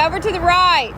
over to the right.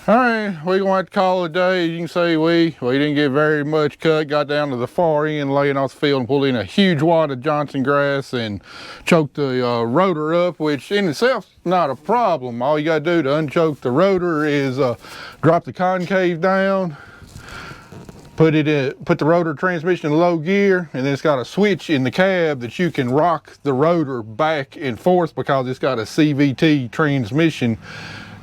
All right, we're gonna have to call it a day. You can see we didn't get very much cut, got down to the far end, laying off the field and pulled in a huge wad of Johnson grass and choked the rotor up, which in itself is not a problem. All you gotta do to unchoke the rotor is drop the concave down, put the rotor transmission in low gear, and then it's got a switch in the cab that you can rock the rotor back and forth because it's got a CVT transmission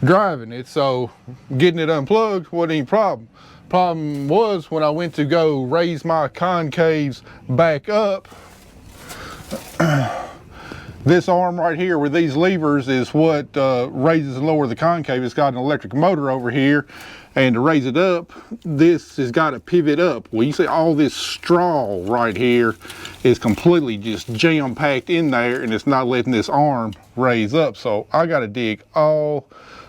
driving it. So getting it unplugged wasn't any problem. Problem was when I went to go raise my concaves back up, this arm right here with these levers is what raises and lowers the concave. It's got an electric motor over here, and to raise it up, this has got to pivot up. Well, you see all this straw right here is completely just jam-packed in there, and it's not letting this arm raise up. So I got to dig all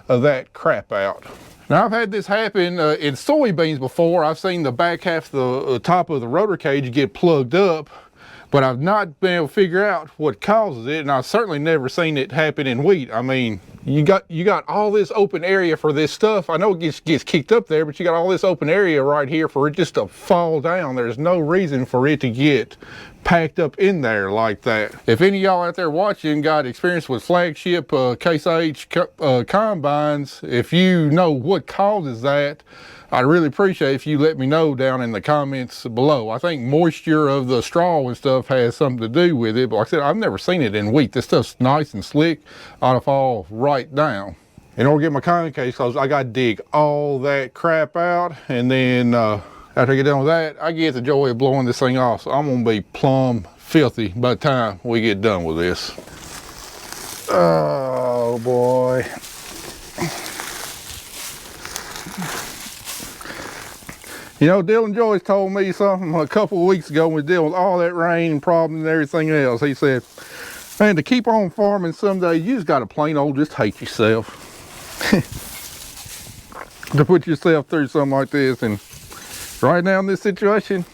of that crap out. Now, I've had this happen in soybeans before. I've seen the back half of the top of the rotor cage get plugged up, but I've not been able to figure out what causes it, and I've certainly never seen it happen in wheat. I mean, you got all this open area for this stuff. I know it gets kicked up there, but you got all this open area right here for it just to fall down. There's no reason for it to get packed up in there like that. If any of y'all out there watching got experience with flagship Case IH combines, if you know what causes that, I'd really appreciate if you let me know down in the comments below. I think moisture of the straw and stuff has something to do with it, but like I said, I've never seen it in wheat. This stuff's nice and slick, ought to fall right down. In order to get my concave closed, I got to dig all that crap out, and then after I get done with that, I get the joy of blowing this thing off. So I'm gonna be plumb filthy by the time we get done with this. Oh boy. You know, Dylan Joyce told me something a couple of weeks ago when we were dealing with all that rain and problems and everything else. He said, man, to keep on farming someday, you just got to plain old just hate yourself. To put yourself through something like this. And right now in this situation,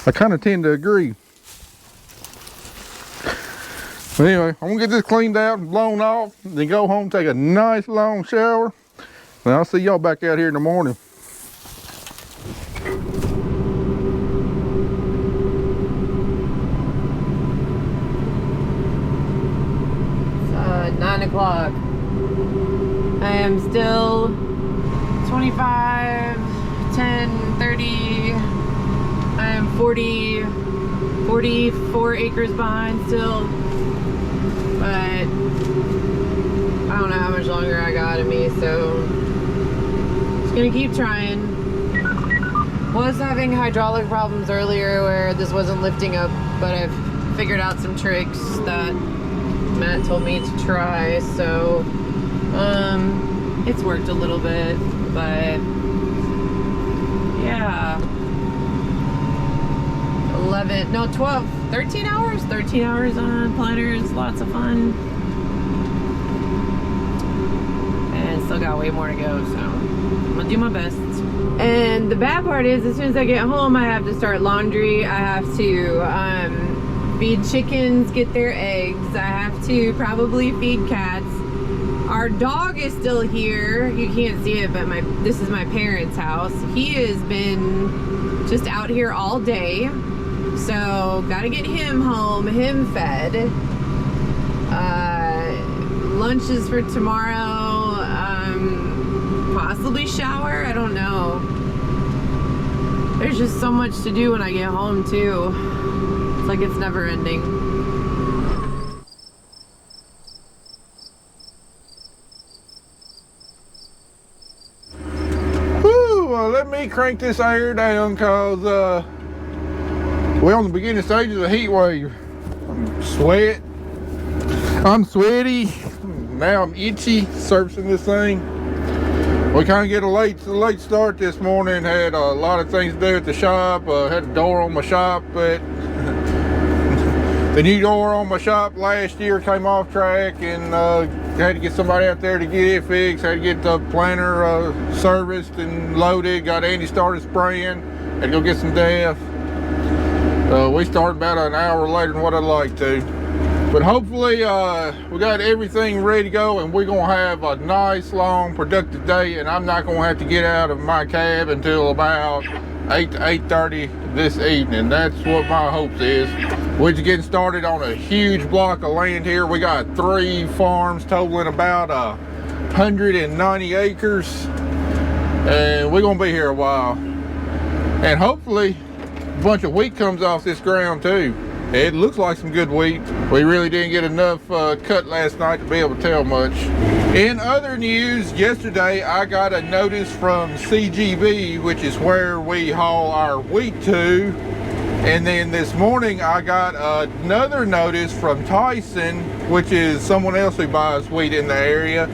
I kind of tend to agree. But anyway, I'm gonna get this cleaned out and blown off, then go home, take a nice long shower, and I'll see y'all back out here in the morning. It's 9 o'clock. I am still 25, 10, 30. I am 44 acres behind still. But I don't know how much longer I got in me, so just gonna keep trying. Was having hydraulic problems earlier where this wasn't lifting up, but I've figured out some tricks that Matt told me to try, so it's worked a little bit, but yeah. 13 hours? 13 hours on planters, lots of fun. And still still got way more to go, so I'm gonna do my best. And the bad part is, as soon as I get home, I have to start laundry. I have to feed chickens, get their eggs. I have to probably feed cats. Our dog is still here. You can't see it, but this is my parents' house. He has been just out here all day. So gotta get him home, him fed. Lunches for tomorrow. Possibly shower, I don't know. There's just so much to do when I get home too. It's like it's never ending. Whew, let me crank this air down cause we're on the beginning stages of a heat wave. I'm sweaty. Now I'm itchy servicing this thing. We kind of get a late start this morning. Had a lot of things to do at the shop. Had a door on my shop, but the new door on my shop last year came off track, and had to get somebody out there to get it fixed. Had to get the planter serviced and loaded. Got Andy started spraying. Had to go get some DEF. We started about an hour later than what I'd like to. But hopefully we got everything ready to go, and we're gonna have a nice long productive day, and I'm not gonna have to get out of my cab until about 8 to 8:30 this evening. That's what my hopes is. We're just getting started on a huge block of land here. We got 3 farms totaling about 190 acres, and we're gonna be here a while. And hopefully a bunch of wheat comes off this ground too. It looks like some good wheat. We really didn't get enough cut last night to be able to tell much. In other news, yesterday I got a notice from CGB, which is where we haul our wheat to. And then this morning I got another notice from Tyson, which is someone else who buys wheat in the area,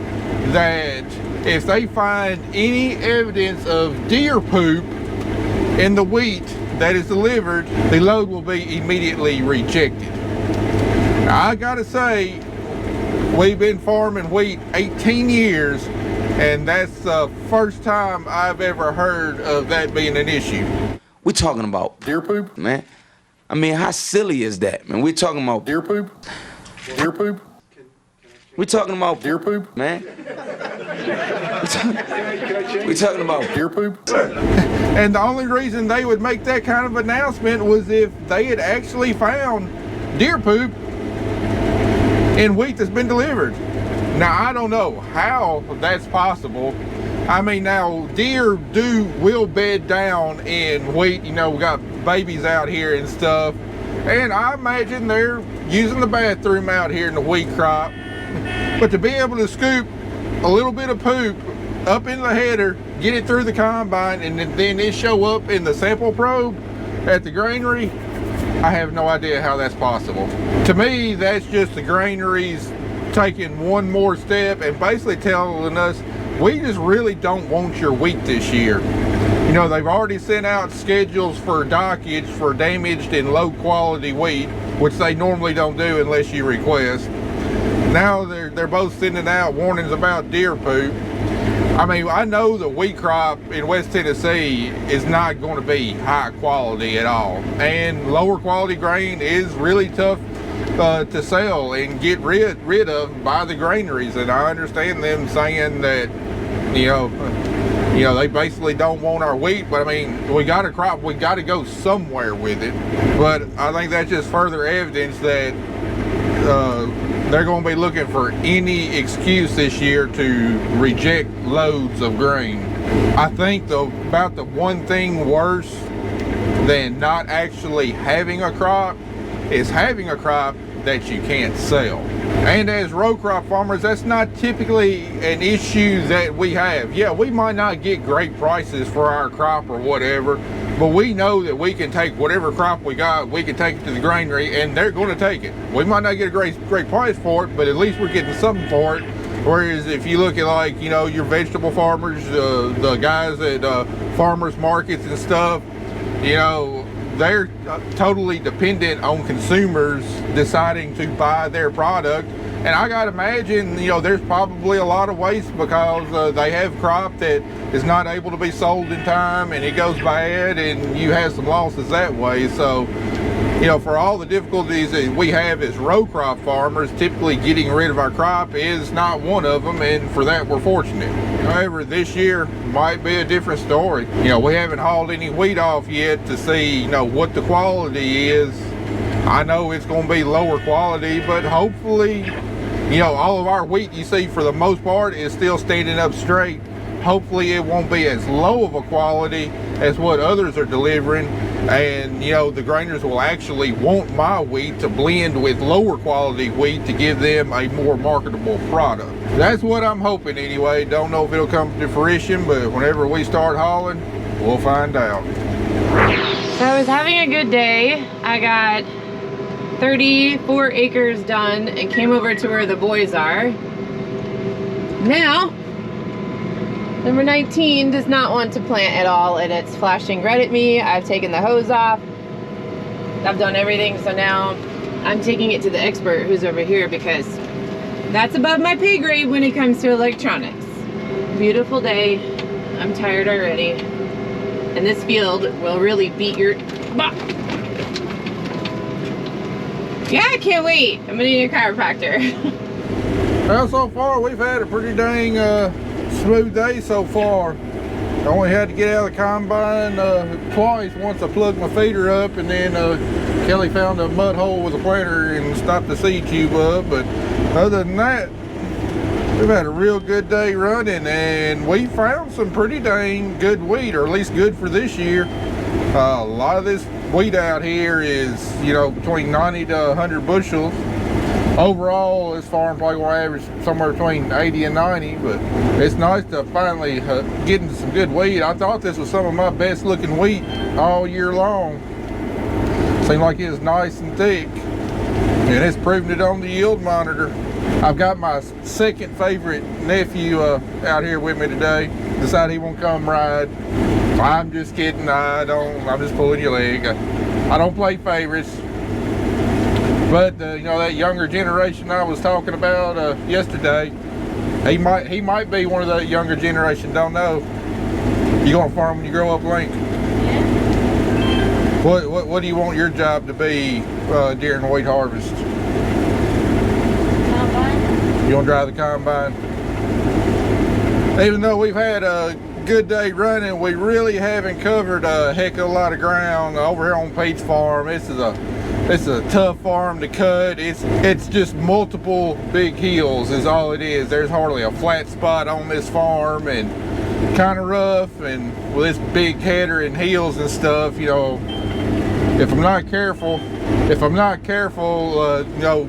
that if they find any evidence of deer poop in the wheat that is delivered, the load will be immediately rejected. Now, I gotta say, we've been farming wheat 18 years, and that's the first time I've ever heard of that being an issue. We're talking about Deer poop? man. I mean, how silly is that, man? We're talking about Deer poop? Deer poop? We're talking about Deer poop? man. We're talking about Deer poop? And the only reason they would make that kind of announcement was if they had actually found deer poop in wheat that's been delivered. Now, I don't know how that's possible. I mean, now, deer will bed down in wheat. You know, we got babies out here and stuff. And I imagine they're using the bathroom out here in the wheat crop. But to be able to scoop a little bit of poop up in the header, get it through the combine, and then it show up in the sample probe at the granary, I have no idea how that's possible. To me, that's just the granaries taking one more step and basically telling us, we just really don't want your wheat this year. You know, they've already sent out schedules for dockage for damaged and low quality wheat, which they normally don't do unless you request. Now they're both sending out warnings about deer poop. I mean, I know the wheat crop in West Tennessee is not going to be high quality at all, and lower quality grain is really tough to sell and get rid of by the granaries. And I understand them saying that, you know, they basically don't want our wheat, but I mean, we got a crop, we got to go somewhere with it. But I think that's just further evidence that they're going to be looking for any excuse this year to reject loads of grain. I think about the one thing worse than not actually having a crop is having a crop that you can't sell. And as row crop farmers, that's not typically an issue that we have. Yeah, we might not get great prices for our crop or whatever, but we know that we can take whatever crop we got, we can take it to the granary, and they're going to take it. We might not get a great price for it, but at least we're getting something for it. Whereas if you look at, like, you know, your vegetable farmers, the guys at farmers markets and stuff, you know, they're totally dependent on consumers deciding to buy their product, And I gotta imagine, you know, there's probably a lot of waste because they have crop that is not able to be sold in time and it goes bad and you have some losses that way. So, you know, for all the difficulties that we have as row crop farmers, typically getting rid of our crop is not one of them, and for that we're fortunate. However, this year might be a different story. You know, we haven't hauled any wheat off yet to see, you know, what the quality is. I know it's going to be lower quality, but hopefully, you know, all of our wheat you see for the most part is still standing up straight. Hopefully it won't be as low of a quality as what others are delivering, and you know, the granaries will actually want my wheat to blend with lower quality wheat to give them a more marketable product. That's what I'm hoping anyway. Don't know if it'll come to fruition, but whenever we start hauling, we'll find out. So I was having a good day. I got 34 acres done and came over to where the boys are. Now, number 19 does not want to plant at all, and it's flashing red at me. I've taken the hose off. I've done everything, so now I'm taking it to the expert who's over here because that's above my pay grade when it comes to electronics. Beautiful day. I'm tired already. And this field will really beat your... Yeah, I can't wait. I'm gonna need a chiropractor. Well, so far we've had a pretty dang smooth day so far. I only had to get out of the combine twice. Once I plugged my feeder up, and then Kelly found a mud hole with a planter and stopped the seed tube up. But other than that, we've had a real good day running, and we found some pretty dang good wheat, or at least good for this year. A lot of this wheat out here is, you know, between 90 to 100 bushels. Overall, this farm probably will average somewhere between 80 and 90, but it's nice to finally get into some good wheat. I thought this was some of my best looking wheat all year long. Seemed like it was nice and thick, and it's proving it on the yield monitor. I've got my second favorite nephew out here with me today. Decided he won't come ride. I'm just kidding. I'm just pulling your leg. I don't play favorites. But you know, that younger generation I was talking about yesterday, he might be one of that younger generation. Don't know. You gonna farm when you grow up, Link? Yeah. What do you want your job to be during wheat harvest? Combine. You wanna drive the combine? Even though we've had a good day running, we really haven't covered a heck of a lot of ground over here on Pete's farm. This is a tough farm to cut. It's just multiple big hills is all it is. There's hardly a flat spot on this farm, and kind of rough, and with this big header and hills and stuff, you know, if I'm not careful, you know,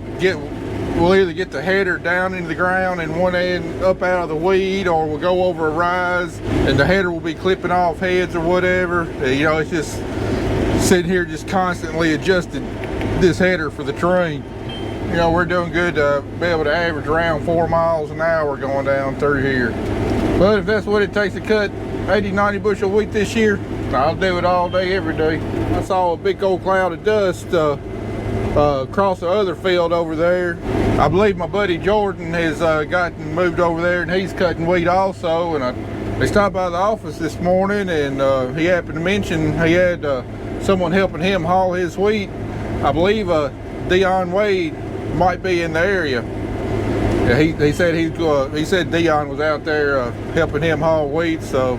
we'll either get the header down into the ground and one end up out of the weed, or we'll go over a rise and the header will be clipping off heads or whatever. You know, it's just sitting here just constantly adjusting this header for the terrain. You know, we're doing good to be able to average around 4 miles an hour going down through here. But if that's what it takes to cut 80-90 bushel wheat this year, I'll do it all day, every day. I saw a big old cloud of dust across the other field over there. I believe my buddy Jordan has gotten moved over there, and he's cutting wheat also. And they stopped by the office this morning, and he happened to mention he had someone helping him haul his wheat. I believe Dion Wade might be in the area. Yeah, he said Dion was out there helping him haul wheat. So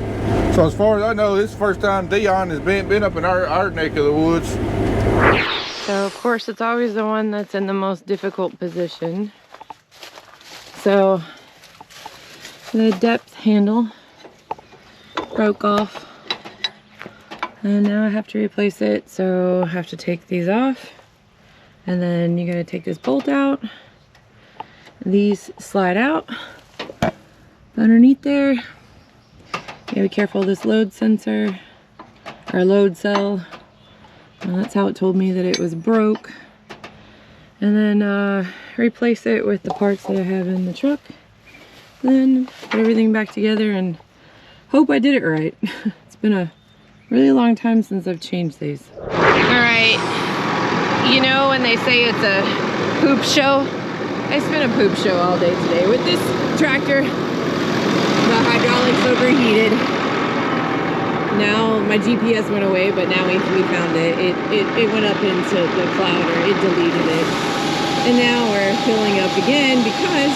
as far as I know, this is the first time Dion has been up in our neck of the woods. So of course it's always the one that's in the most difficult position. So the depth handle broke off, and now I have to replace it. So I have to take these off, and then you gotta take this bolt out. These slide out underneath there. You gotta be careful of this load sensor or load cell. And that's how it told me that it was broke. And then replace it with the parts that I have in the truck. Then put everything back together and hope I did it right. It's been a really long time since I've changed these. All right, you know when they say it's a poop show? It's been a poop show all day today with this tractor. The hydraulics overheated. Now my GPS went away, but now we found it. It went up into the cloud, or it deleted it. And now we're filling up again because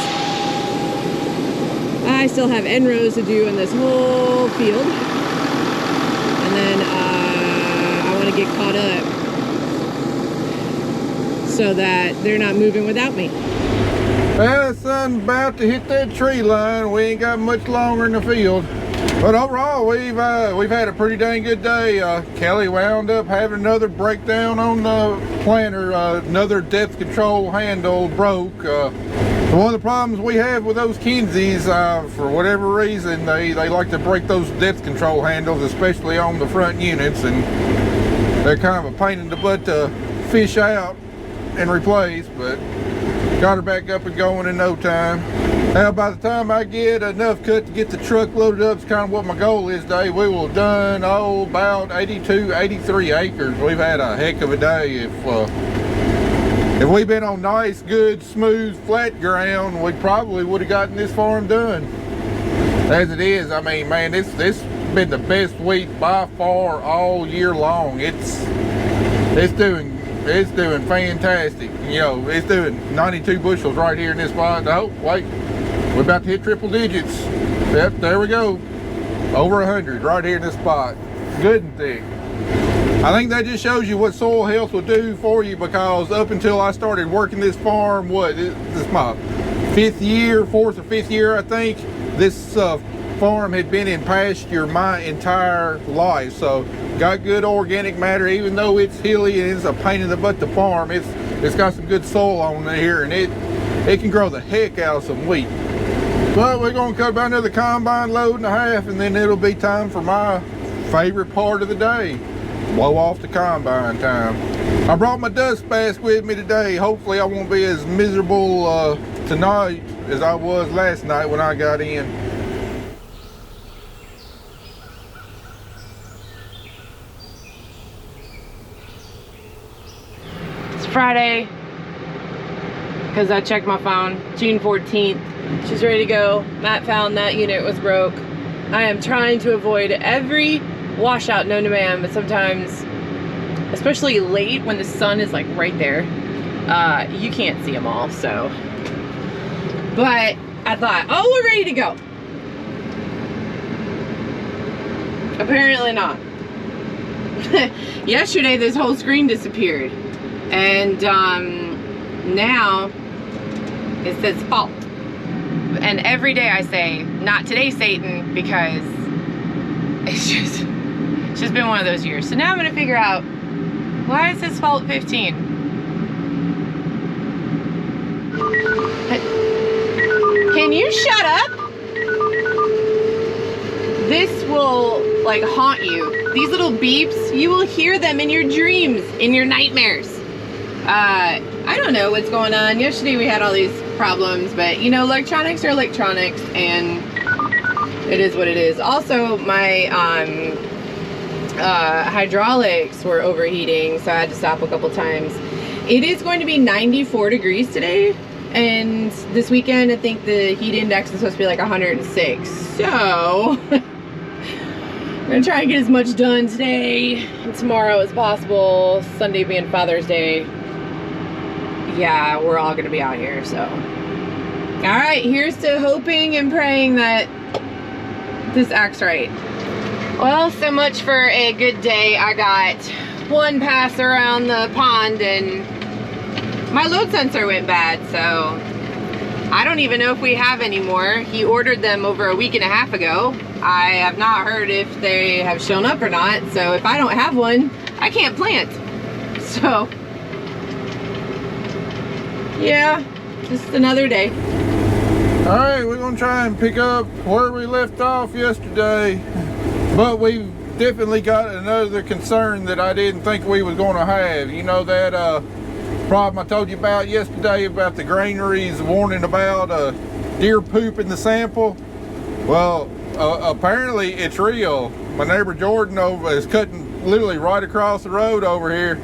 I still have end rows to do in this whole field. And then I want to get caught up so that they're not moving without me. Well, the sun's about to hit that tree line. We ain't got much longer in the field. But overall, we've had a pretty dang good day. Kelly wound up having another breakdown on the planter. Another depth control handle broke. One of the problems we have with those Kinseys, for whatever reason, they like to break those depth control handles, especially on the front units, and they're kind of a pain in the butt to fish out and replace, but got her back up and going in no time. Now, by the time I get enough cut to get the truck loaded up, it's kind of what my goal is today. We will have done, about 82, 83 acres. We've had a heck of a day. If we'd been on nice, good, smooth, flat ground, we probably would have gotten this farm done. As it is, I mean, man, this been the best wheat by far all year long. It's doing fantastic. You know, it's doing 92 bushels right here in this spot. Oh, wait, we're about to hit triple digits. Yep, there we go. Over 100 right here in this spot. Good and thick. I think that just shows you what soil health will do for you, because up until I started working this farm, this is my fourth or fifth year, I think, this farm had been in pasture my entire life. So got good organic matter, even though it's hilly and it's a pain in the butt to farm. It's got some good soil on here, and it can grow the heck out of some wheat. But we're gonna cut about another combine load and a half, and then it'll be time for my favorite part of the day. Blow off the combine time. I brought my dust mask with me today. Hopefully I won't be as miserable tonight as I was last night when I got in. It's Friday, because I checked my phone, June 14th. She's ready to go. Matt found that unit was broke. I am trying to avoid every washout known to man, but sometimes, especially late when the sun is like right there, you can't see them all. So, but I thought, oh, we're ready to go. Apparently not. Yesterday this whole screen disappeared, and now it says fault. And every day I say, not today, Satan, because it's just been one of those years. So now I'm gonna figure out, why is this fault 15? Can you shut up? This will like haunt you. These little beeps, you will hear them in your dreams, in your nightmares. I don't know what's going on. Yesterday we had all these problems, but you know, electronics are electronics, and it is what it is. Also, my hydraulics were overheating, so I had to stop a couple times. It is going to be 94 degrees today, and this weekend I think the heat index is supposed to be like 106. So I'm gonna try and get as much done today and tomorrow as possible. Sunday being Father's Day. Yeah, we're all gonna be out here, so. All right, here's to hoping and praying that this acts right. Well, so much for a good day. I got one pass around the pond and my load sensor went bad, so I don't even know if we have any more. He ordered them over a week and a half ago. I have not heard if they have shown up or not, so if I don't have one, I can't plant. So, yeah, just another day. All right, we're gonna try and pick up where we left off yesterday, but we've definitely got another concern that I didn't think we was gonna have. You know that problem I told you about yesterday about the granaries warning about deer poop in the sample? Well, apparently it's real. My neighbor Jordan over is cutting literally right across the road over here.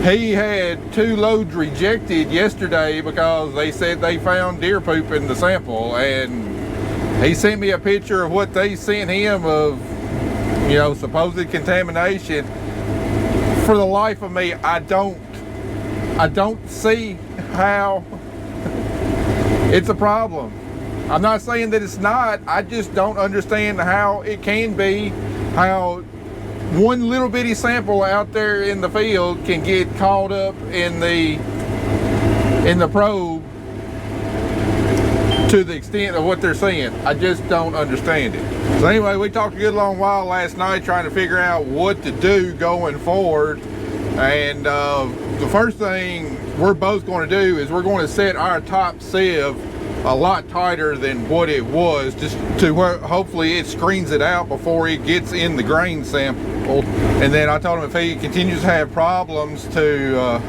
he had 2 loads rejected yesterday because they said they found deer poop in the sample, and he sent me a picture of what they sent him of, you know, supposed contamination. For the life of me, I don't see how it's a problem. I'm not saying that it's not, I just don't understand how it can be, how one little bitty sample out there in the field can get caught up in the probe to the extent of what they're saying. I just don't understand it. So anyway, we talked a good long while last night trying to figure out what to do going forward. And the first thing we're both going to do is we're going to set our top sieve a lot tighter than what it was, just to where hopefully it screens it out before it gets in the grain sample. And then I told him if he continues to have problems to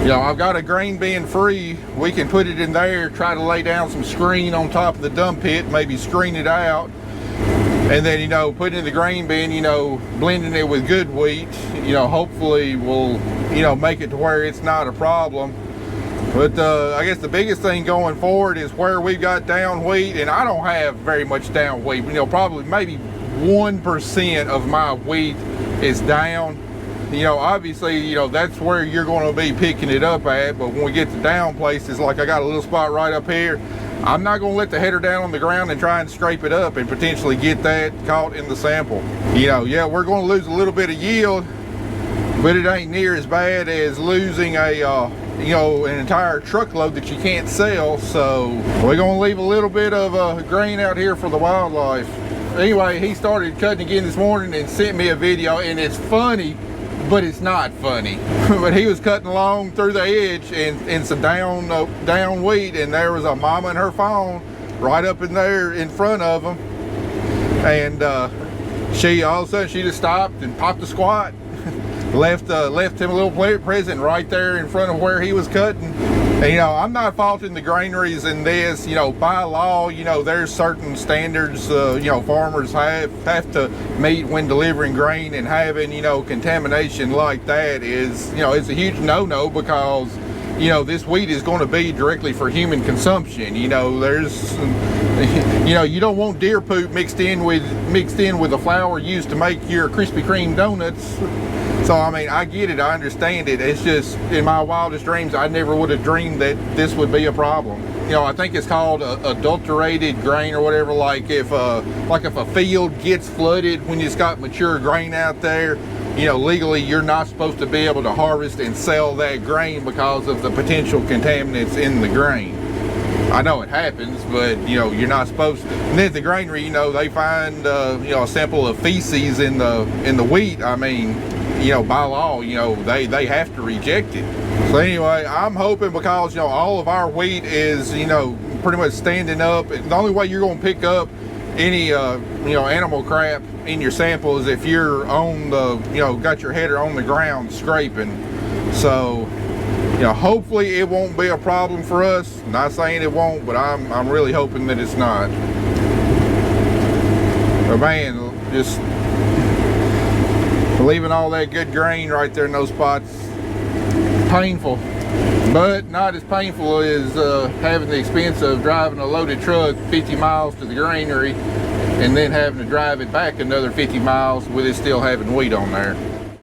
you know, I've got a grain bin free, we can put it in there, try to lay down some screen on top of the dump pit, maybe screen it out, and then, you know, put it in the grain bin, you know, blending it with good wheat, you know, hopefully will, you know, make it to where it's not a problem. But I guess the biggest thing going forward is where we've got down wheat, and I don't have very much down wheat. You know, probably maybe 1% of my wheat is down. You know, obviously, you know, that's where you're going to be picking it up at. But when we get to down places, like I got a little spot right up here, I'm not going to let the header down on the ground and try and scrape it up and potentially get that caught in the sample. You know, yeah, we're going to lose a little bit of yield, but it ain't near as bad as losing a you know, an entire truckload that you can't sell. So we're gonna leave a little bit of grain out here for the wildlife. Anyway, he started cutting again this morning and sent me a video, and it's funny, but it's not funny. But he was cutting along through the edge and some down wheat, and there was a mama and her phone right up in there in front of him, and she all of a sudden she just stopped and popped a squat. left him a little present right there in front of where he was cutting. And, you know, I'm not faulting the granaries in this. You know, by law, you know, there's certain standards, you know, farmers have to meet when delivering grain, and having, you know, contamination like that is, you know, it's a huge no-no, because, you know, this wheat is going to be directly for human consumption. You know, there's, you know, you don't want deer poop mixed in with the flour used to make your Krispy Kreme donuts. So, I mean, I get it, I understand it. It's just, in my wildest dreams, I never would have dreamed that this would be a problem. You know, I think it's called adulterated grain or whatever. Like if a field gets flooded when it's got mature grain out there, you know, legally you're not supposed to be able to harvest and sell that grain because of the potential contaminants in the grain. I know it happens, but, you know, you're not supposed to. And then at the granary, you know, they find you know, a sample of feces in the wheat. I mean, you know, by law, you know, they have to reject it. So anyway, I'm hoping, because, you know, all of our wheat is, you know, pretty much standing up. The only way you're going to pick up any you know, animal crap in your sample is if you're on the, you know, got your header on the ground scraping. So, you know, hopefully it won't be a problem for us. I'm not saying it won't, but I'm really hoping that it's not. But man, just leaving all that good grain right there in those spots, painful. But not as painful as having the expense of driving a loaded truck 50 miles to the granary and then having to drive it back another 50 miles with it still having wheat on there.